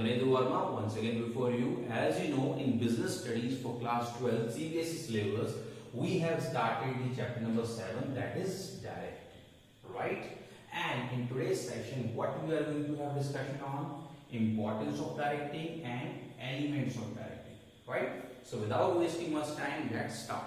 once again before you. As you know, in business studies for class 12 CBSE syllabus, we have started the chapter number 7, that is directing, right? And in today's session, what we are going to have discussion on? Importance of directing and elements of directing, right? So without wasting much time, let's start.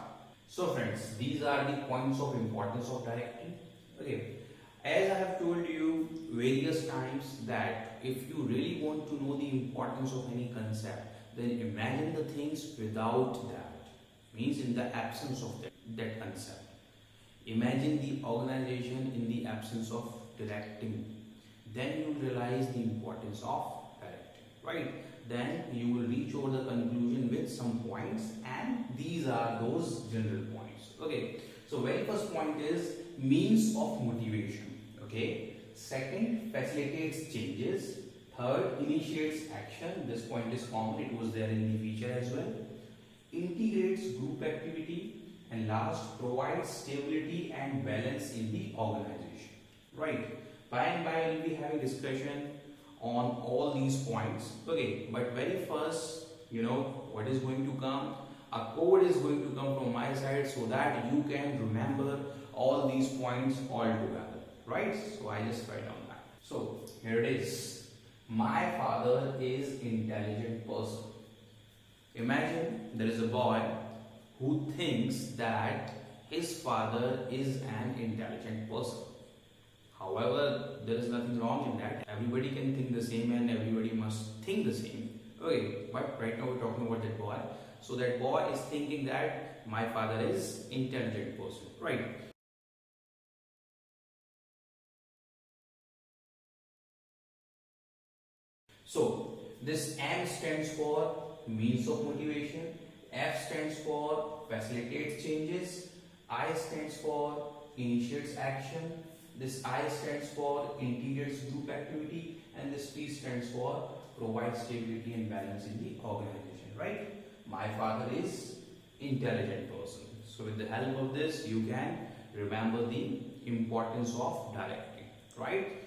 So friends, these are the points of importance of directing. Okay, as I have told you various times that if you really want to know the importance of any concept, then imagine the things without that, means in the absence of that concept. Imagine the organization in the absence of directing. Then you realize the importance of directing, right? Then you will reach over the conclusion with some points, and these are those general points. Okay, so very first point is means of motivation. Okay, second, facilitates changes. Third, initiates action. This point is common, it was there in the feature as well. Integrates group activity, and last, provides stability and balance in the organization, right? By and by we will be having discussion on all these points. Okay, but very first, you know what is going to come? A code is going to come from my side so that you can remember all these points all together, right? So I just write down that. So here it is. My father is intelligent person. Imagine there is a boy who thinks that his father is an intelligent person. However, there is nothing wrong in that. Everybody can think the same and everybody must think the same. Okay, but right now we're talking about that boy. So that boy is thinking that my father is intelligent person, right? So this M stands for means of motivation, F stands for facilitates changes, I stands for initiates action, this I stands for integrates group activity, and this P stands for provides stability and balance in the organization, right? My father is intelligent person. So with the help of this, you can remember the importance of directing, right?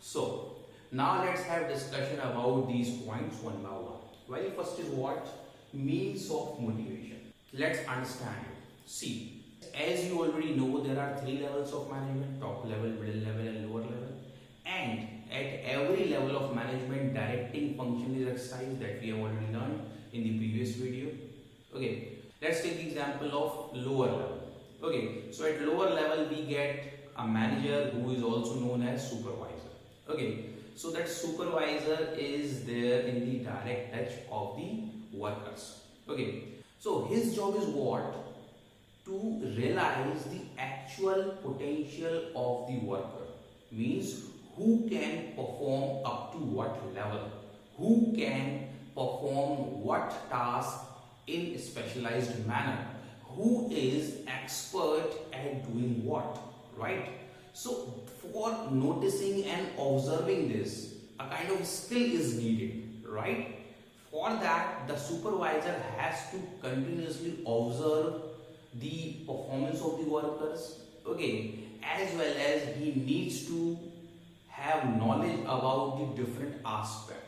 So now let's have discussion about these points one by one. Very first is what? Means of motivation. Let's understand it. See, as you already know, there are 3 levels of management: top level, middle level and lower level. And at every level of management, directing function is exercised, that we have already learned in the previous video. Okay, let's take the example of lower level. Okay, so at lower level we get a manager who is also known as supervisor. Okay, so that supervisor is there in the direct touch of the workers. Okay, so his job is what? To realize the actual potential of the worker. Means who can perform up to what level, who can perform what task in a specialized manner, who is expert at doing what, right? So for noticing and observing this, a kind of skill is needed, right? For that, the supervisor has to continuously observe the performance of the workers, okay, as well as he needs to have knowledge about the different aspect.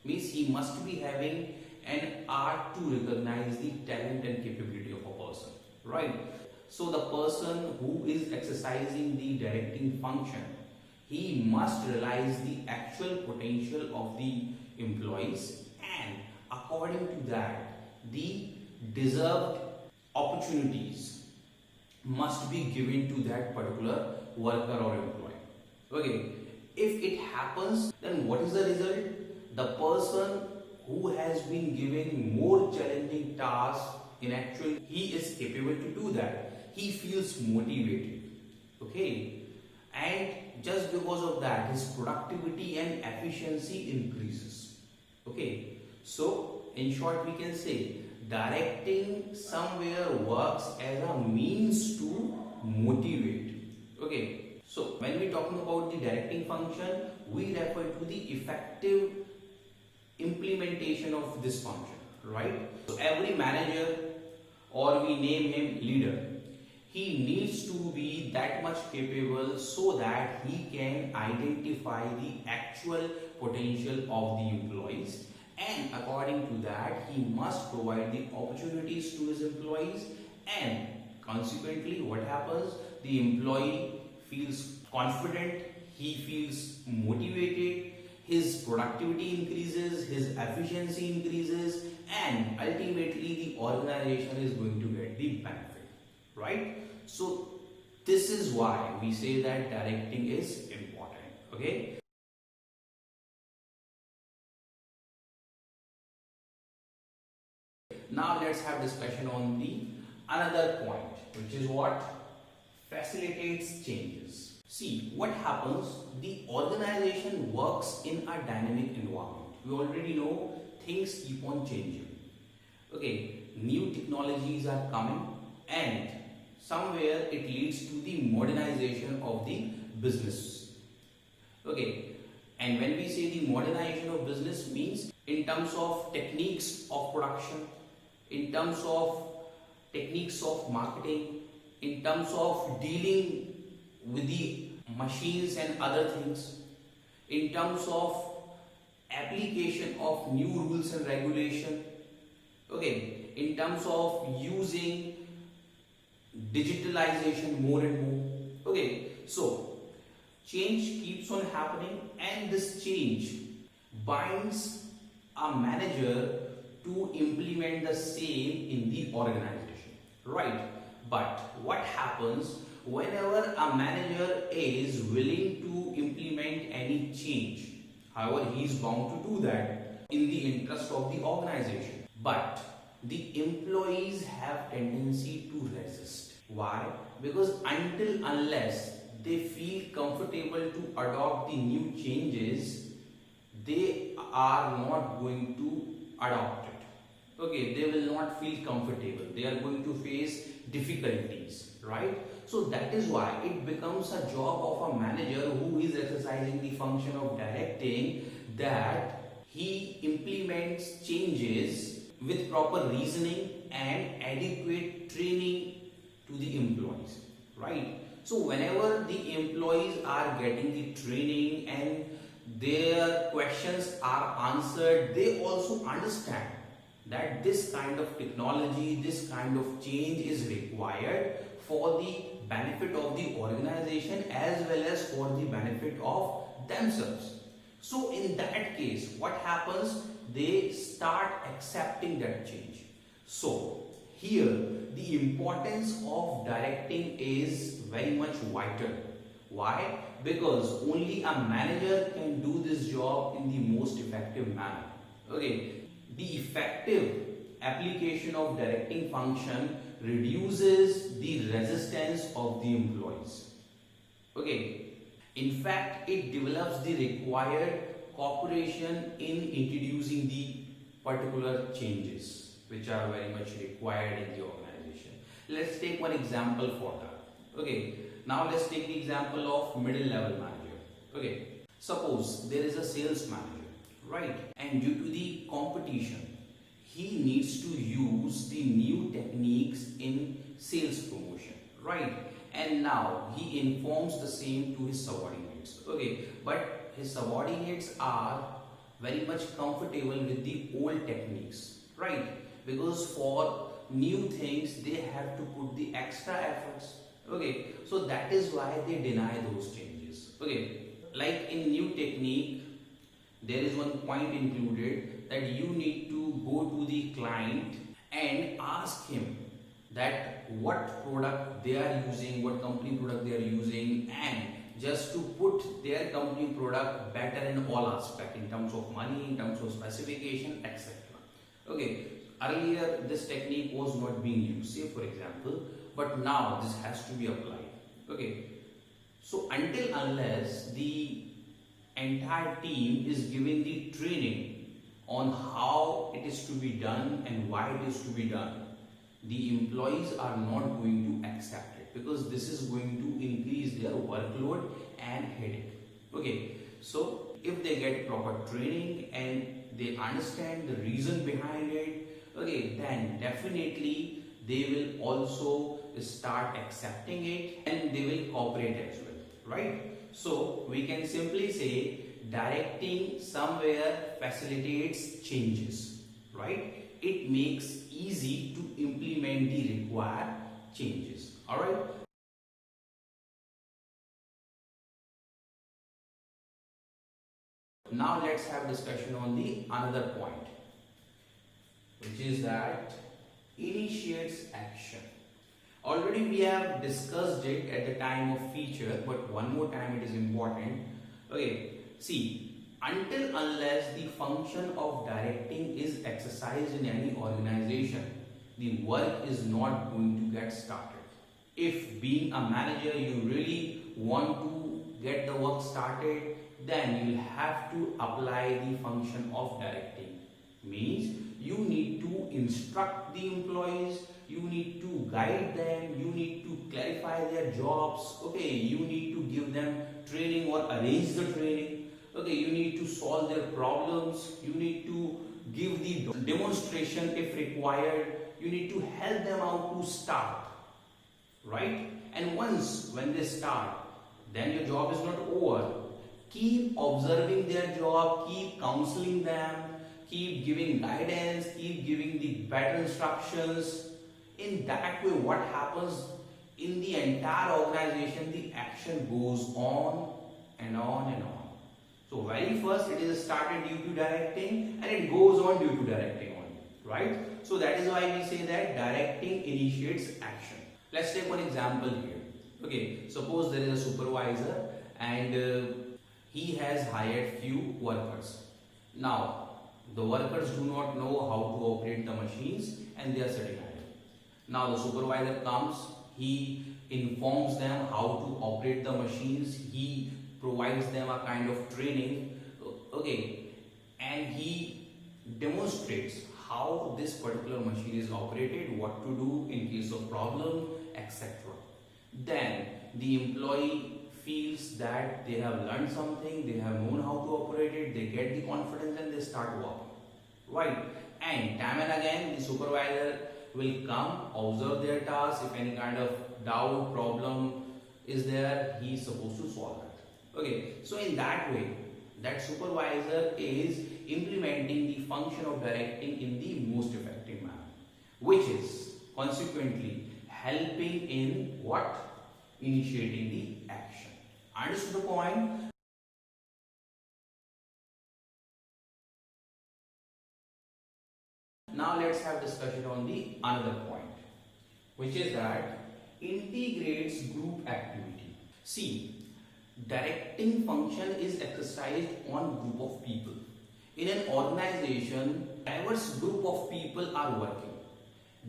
Means he must be having an art to recognize the talent and capability of a person, right? So the person who is exercising the directing function, he must realize the actual potential of the employees, and according to that, the deserved opportunities must be given to that particular worker or employee. Okay, if it happens, then what is the result? The person who has been given more challenging tasks, in actual he is capable to do that. He feels motivated, okay, and just because of that his productivity and efficiency increases. Okay, so in short we can say directing somewhere works as a means to motivate. Okay, so when we talking about the directing function, we refer to the effective implementation of this function, right? So every manager, or we name him leader, He needs to be that much capable so that he can identify the actual potential of the employees, and according to that he must provide the opportunities to his employees, and consequently what happens, the employee feels confident, he feels motivated, his productivity increases, his efficiency increases, and ultimately the organization is going to get the benefit, right? So this is why we say that directing is important. Okay. Now let's have discussion on the another point, which is what facilitates changes. See what happens, the organization works in a dynamic environment. We already know things keep on changing. Okay, new technologies are coming, and somewhere it leads to the modernization of the business. Okay, and when we say the modernization of business means in terms of techniques of production, in terms of techniques of marketing, in terms of dealing with the machines and other things, in terms of application of new rules and regulation, okay, in terms of using digitalization more and more. Okay, so change keeps on happening, and this change binds a manager to implement the same in the organization, right? But what happens whenever a manager is willing to implement any change? However, he is bound to do that in the interest of the organization, but the employees have tendency to resist. Why? Because unless they feel comfortable to adopt the new changes, they are not going to adopt it. Okay, they will not feel comfortable. They are going to face difficulties, right? So that is why it becomes a job of a manager who is exercising the function of directing, that he implements changes with proper reasoning and adequate training to the employees, right? So whenever the employees are getting the training and their questions are answered, they also understand that this kind of technology, this kind of change is required for the benefit of the organization as well as for the benefit of themselves. So in that case, what happens? They start accepting that change. So here the importance of directing is very much vital. Why? Because only a manager can do this job in the most effective manner. Okay, the effective application of directing function reduces the resistance of the employees. Okay, in fact, it develops the required cooperation in introducing the particular changes which are very much required in the organization. Let's take one example for that. Okay, now let's take the example of middle level manager. Okay, suppose there is a sales manager, right? And due to the competition, he needs to use the new techniques in sales promotion, right? And now he informs the same to his subordinates. Okay, but his subordinates are very much comfortable with the old techniques, right? Because for new things they have to put the extra efforts. Okay, so that is why they deny those changes. Okay, like in new technique, there is one point included that you need to go to the client and ask him that what product they are using, what company product they are using, and just to put their company product better in all aspects, in terms of money, in terms of specification, etc. Okay, earlier this technique was not being used, say for example, but now this has to be applied. Okay, so unless the entire team is given the training on how it is to be done and why it is to be done, the employees are not going to accept it, because this is going to increase their workload and headache. Okay, so if they get proper training and they understand the reason behind it, okay, then definitely they will also start accepting it and they will cooperate as well, right? So we can simply say directing somewhere facilitates changes, right? It makes easy to implement the required changes, all right? Now let's have discussion on the another point, which is that initiates action. Already we have discussed it at the time of feature, but one more time it is important. Okay, see, until unless the function of directing is exercised in any organization, the work is not going to get started. If being a manager you really want to get the work started, then you have to apply the function of directing. Means you need to instruct the employees, you need to guide them, you need to clarify their jobs, okay, you need to give them training or arrange the training, okay, you need to solve their problems, you need to give the demonstration if required, you need to help them out to start, right? And once when they start, then your job is not over. Keep observing their job, keep counseling them, keep giving guidance, keep giving the better instructions. In that way, what happens in the entire organization, the action goes on and on and on. So very first it is started due to directing and it goes on due to directing only, right? So that is why we say that directing initiates action. Let's take one example here. Okay, suppose there is a supervisor and he has hired few workers. Now, the workers do not know how to operate the machines and they are sitting idle. Now, the supervisor comes, he informs them how to operate the machines, he provides them a kind of training, okay, and he demonstrates how this particular machine is operated, what to do in case of problem, etc. Then, the employee feels that they have learned something, they have known how to operate it, they get the confidence and they start working, right? And time and again the supervisor will come, observe their task, if any kind of doubt, problem is there, he is supposed to solve it. Okay, so in that way, that supervisor is implementing the function of directing in the most effective manner, which is consequently helping in what? Initiating the action. Understood the point? Now let's have discussion on the another point, which is that integrates group activity. See, directing function is exercised on group of people. In an organization, diverse group of people are working.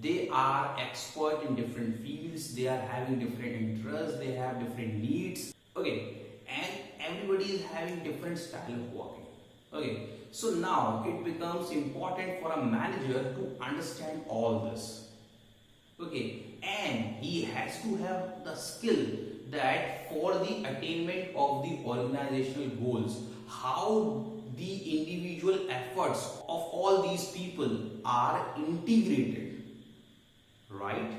They are expert in different fields, they are having different interests, they have different needs, okay, and everybody is having different style of working, okay. So now it becomes important for a manager to understand all this, okay, and he has to have the skill that for the attainment of the organizational goals, how the individual efforts of all these people are integrated, right?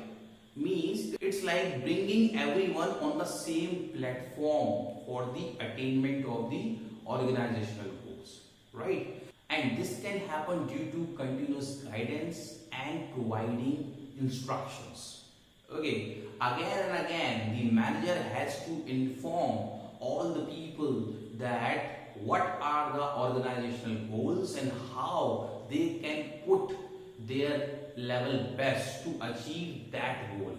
Means it's like bringing everyone on the same platform for the attainment of the organizational goals, right? And this can happen due to continuous guidance and providing instructions. Okay, again and again the manager has to inform all the people that what are the organizational goals and how they can put their level best to achieve that goal.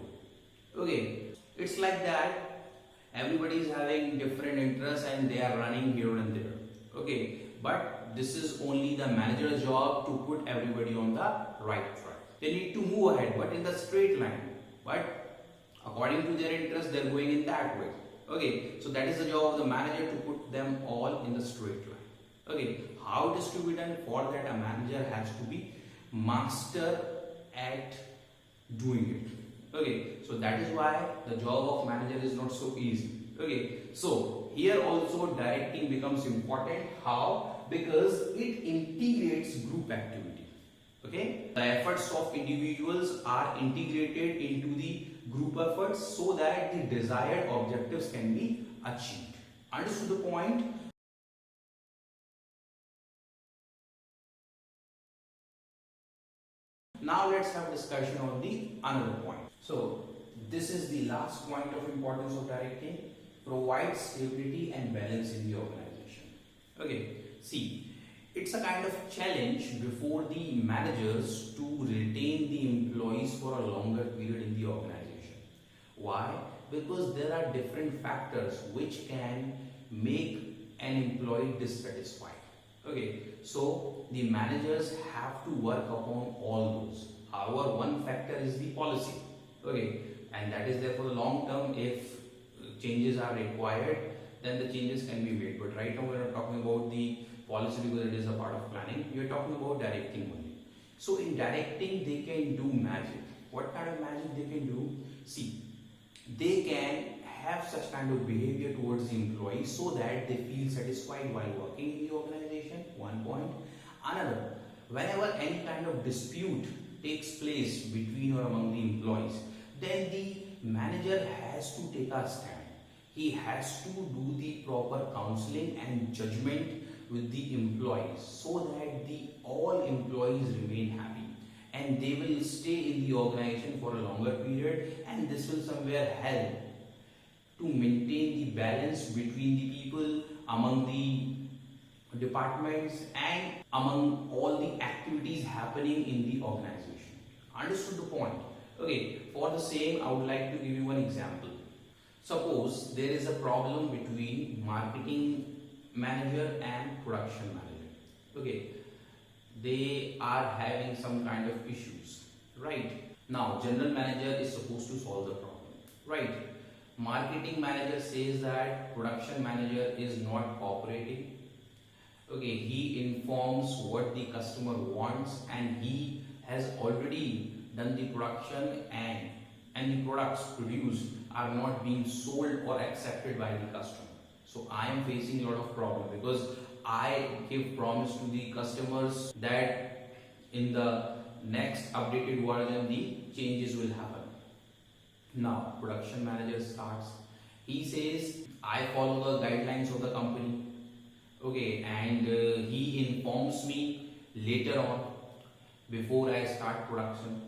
Okay, it's like that everybody is having different interests and they are running here and there. Okay, but this is only the manager's job to put everybody on the right track. They need to move ahead, but in the straight line. But according to their interest, they are going in that way. Okay, so that is the job of the manager to put them all in the straight line. Okay, how it is to be done? For that, a manager has to be master at doing it. Okay, so that is why the job of manager is not so easy. Okay, so here also directing becomes important. How? Because it integrates group activity. Okay, the efforts of individuals are integrated into the group efforts so that the desired objectives can be achieved. Understood the point? Now let's have a discussion on the another point. So this is the last point of importance of directing: provide stability and balance in the organization. Okay, see, it's a kind of challenge before the managers to retain the employees for a longer period in the organization. Why? Because there are different factors which can make an employee dissatisfied. Okay, so the managers have to work upon all those. However, one factor is the policy. Okay, and that is there for the long term. If changes are required, then the changes can be made. But right now we are not talking about the policy because it is a part of planning. We are talking about directing only. So in directing, they can do magic. What kind of magic they can do? See, they can have such kind of behavior towards the employees so that they feel satisfied while working in the organization. One point. Another, whenever any kind of dispute takes place between or among the employees, then the manager has to take a stand. He has to do the proper counseling and judgment with the employees so that the all employees remain happy and they will stay in the organization for a longer period, and this will somewhere help to maintain the balance between the people among the departments and among all the activities happening in the organization. Understood the point? Okay, for the same I would like to give you one example. Suppose there is a problem between marketing manager and production manager. Okay, they are having some kind of issues, right? Now general manager is supposed to solve the problem, right? Marketing manager says that production manager is not cooperating. Okay, he informs what the customer wants and he has already done the production, and the products produced are not being sold or accepted by the customer. So I am facing a lot of problem because I give promise to the customers that in the next updated version the changes will happen. Now production manager starts. He says I follow the guidelines of the company. Okay, and he informs me later on before I start production.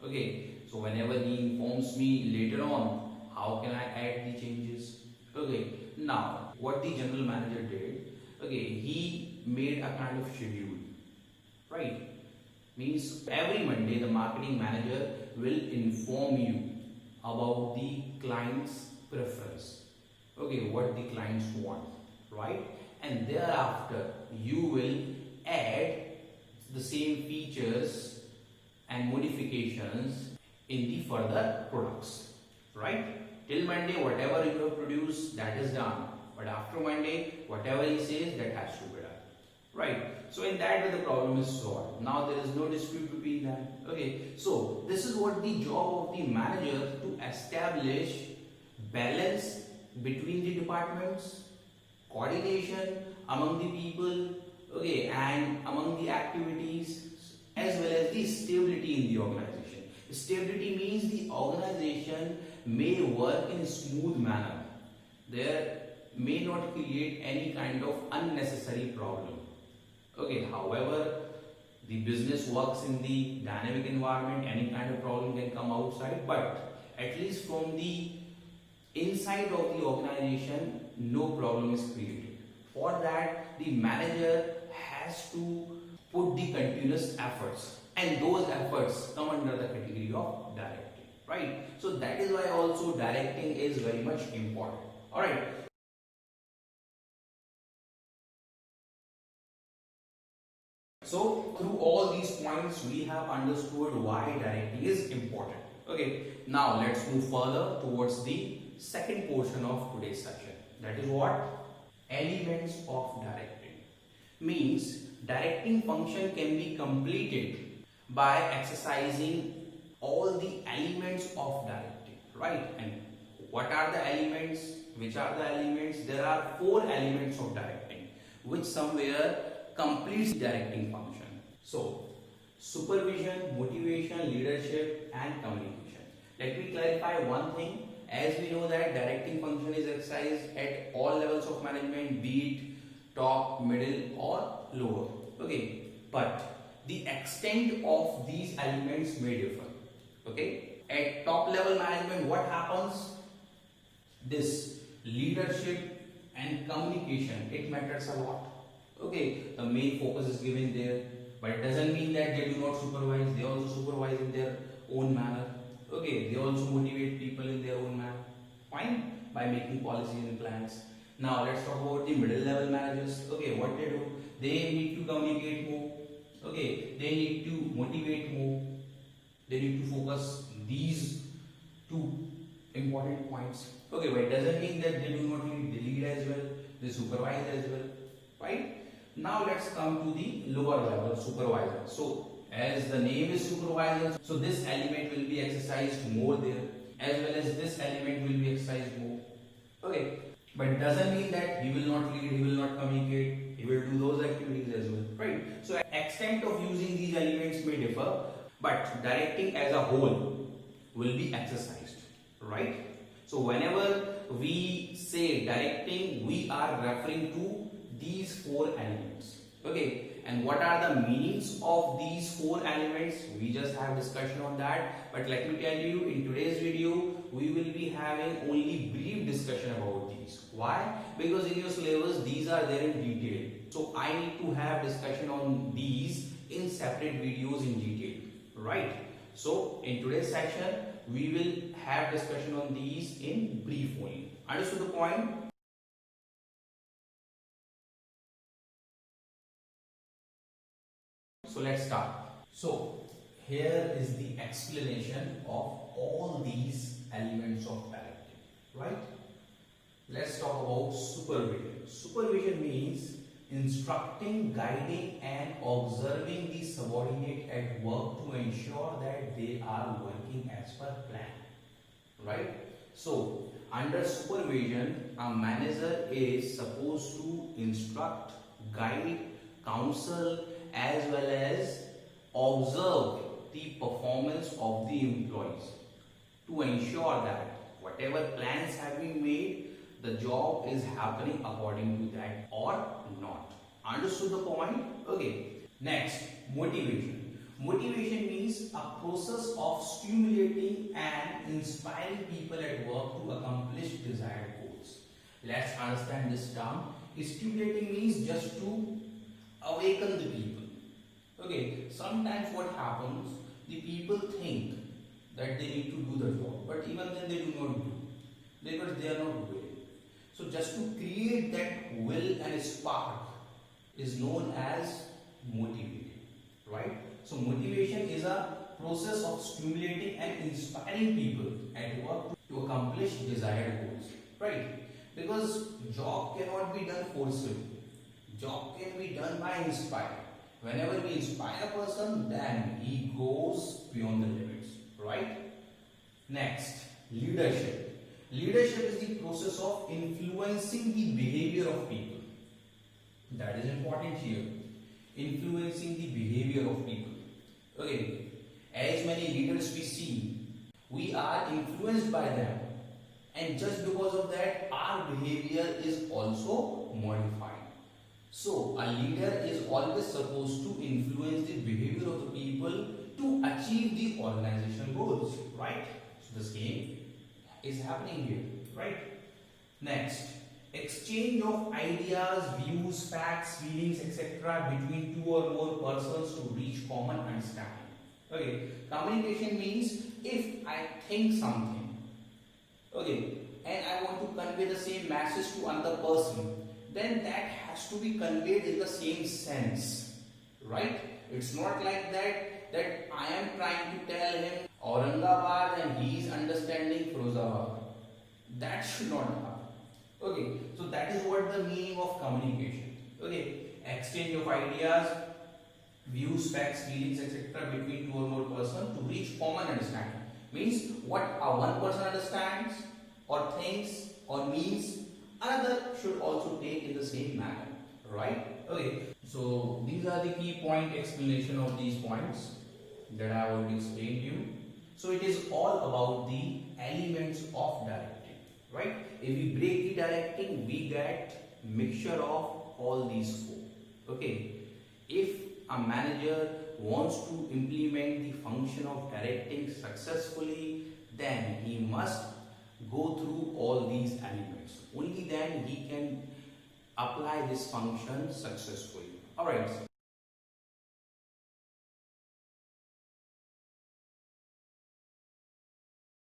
Okay, so whenever he informs me later on, how can I add the changes? Okay, now what the general manager did, okay, he made a kind of schedule, right? Means every Monday the marketing manager will inform you about the client's preference. Okay, what the clients want, right? And thereafter you will add the same features and modifications in the further products, right? Till Monday whatever you have produced, that is done, but after Monday whatever he says, that has to be done, right? So in that way the problem is solved. Now there is no dispute between them. Okay, so this is what the job of the manager, to establish balance between the departments, coordination among the people, okay, and among the activities, as well as the stability in the organization. Stability means the organization may work in a smooth manner. There may not create any kind of unnecessary problem. Okay, however, the business works in the dynamic environment, any kind of problem can come outside, but at least from the inside of the organization, no problem is created. For that, the manager has to put the continuous efforts, and those efforts come under the category of directing, right? So that is why also directing is very much important. Alright. So through all these points we have understood why directing is important. Okay, now let's move further towards the second portion of today's section. That is what? Elements of directing. Means directing function can be completed by exercising all the elements of directing, right? And what are the elements? Which are the elements? There are 4 elements of directing which somewhere completes directing function. So supervision, motivation, leadership and communication. Let me clarify one thing. As we know that directing function is exercised at all levels of management, be it top, middle or lower. Okay, but the extent of these elements may differ. Okay, at top level management, what happens? This leadership and communication, it matters a lot. Okay, the main focus is given there, but it doesn't mean that they do not supervise. They also supervise in their own manner. Okay, they also motivate people in their own manner. Fine, by making policies and plans. Now let's talk about the middle level managers. Okay, what they do? They need to communicate more. Okay, they need to motivate more. They need to focus these two important points. Okay, but it doesn't mean that they do not lead. They lead as well. They supervise as well. Right? Now let's come to the lower level, supervisor. So as the name is supervisor, so this element will be exercised more there, as well as this element will be exercised more. Okay, but it doesn't mean that he will not lead, he will not communicate, he will do those activities as well, right? So extent of using these elements may differ, but directing as a whole will be exercised, right? So whenever we say directing, we are referring to these four elements. Okay, and what are the meanings of these four elements? We just have discussion on that, but let me tell you, in today's video we will be having only brief discussion about these. Why? Because in your syllabus these are there in detail, so I need to have discussion on these in separate videos in detail, right? So in today's section we will have discussion on these in brief only. Understood the point? So let's start. So here is the explanation of all these elements of directing, right? Let's talk about supervision. Supervision means instructing, guiding and observing the subordinate at work to ensure that they are working as per plan, right? So under supervision, a manager is supposed to instruct, guide, counsel as well as observe the performance of the employees to ensure that whatever plans have been made, the job is happening according to that or not. Understood the point? Okay. Next, motivation. Motivation means a process of stimulating and inspiring people at work to accomplish desired goals. Let's understand this term. Stimulating means just to awaken the people. Okay, sometimes what happens, the people think that they need to do the job, but even then they do not do, because they are not willing. So just to create that will and spark is known as motivating, right? So motivation is a process of stimulating and inspiring people at work to accomplish desired goals, right? Because job cannot be done forcibly. Job can be done by inspiring. Whenever we inspire a person, then he goes beyond the limits, right? Next, leadership. Leadership is the process of influencing the behavior of people. That is important here. Influencing the behavior of people. Okay, as many leaders we see, we are influenced by them, and just because of that, our behavior is also modified. So, a leader is always supposed to influence the behavior of the people to achieve the organizational goals, right? So, the same is happening here, right? Next, exchange of ideas, views, facts, feelings, etc. between two or more persons to reach common understanding. Okay, communication means if I think something, okay, and I want to convey the same message to another person, then that has to be conveyed in the same sense, right? It's not like that I am trying to tell him Aurangabad and he is understanding Firozabad. That should not happen. Okay, so that is what the meaning of communication. Okay, exchange of ideas, views, facts, feelings, etc. between two or more persons to reach common understanding. Means what one person understands or thinks or means, another should also take in the same manner, right? Okay, so these are the key point explanation of these points that I have already explained you. So it is all about the elements of directing, right? If we break the directing, we get mixture of all these four. Okay, if a manager wants to implement the function of directing successfully, then he must go through all these elements. Only then he can apply this function successfully. Alright.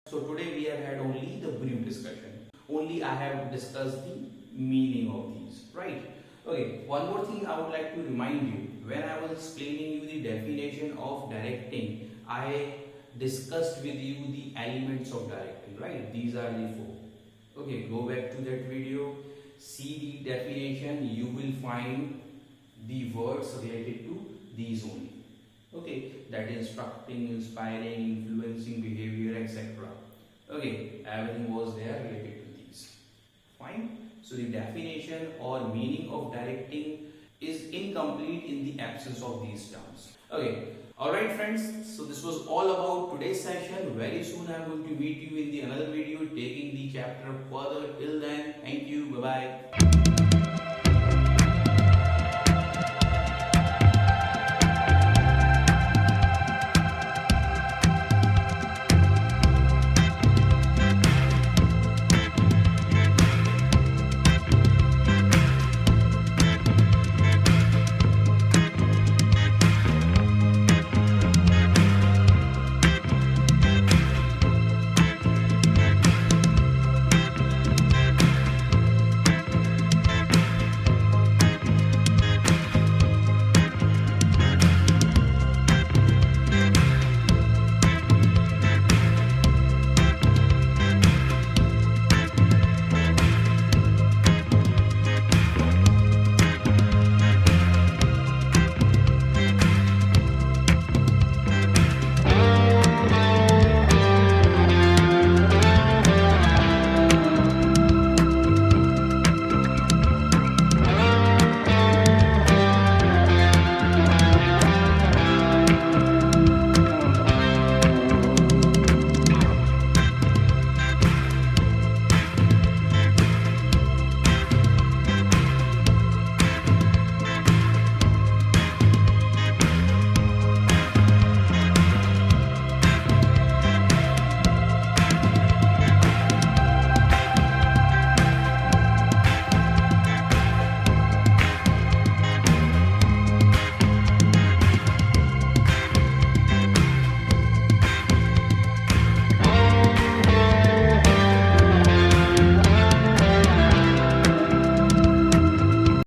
So today we have had only the brief discussion. Only I have discussed the meaning of these, right? Okay, one more thing I would like to remind you. When I was explaining you the definition of directing, I discussed with you the elements of directing, right? These are the four. Okay, go back to that video, see the definition, you will find the words related to these only. Okay, that is instructing, inspiring, influencing behavior, etc. Okay, everything was there related to these. Fine. So the definition or meaning of directing is incomplete in the absence of these terms. Okay. Alright friends, so this was all about today's session. Very soon I am going to meet you in the another video taking the chapter further. Till then, thank you. Bye bye.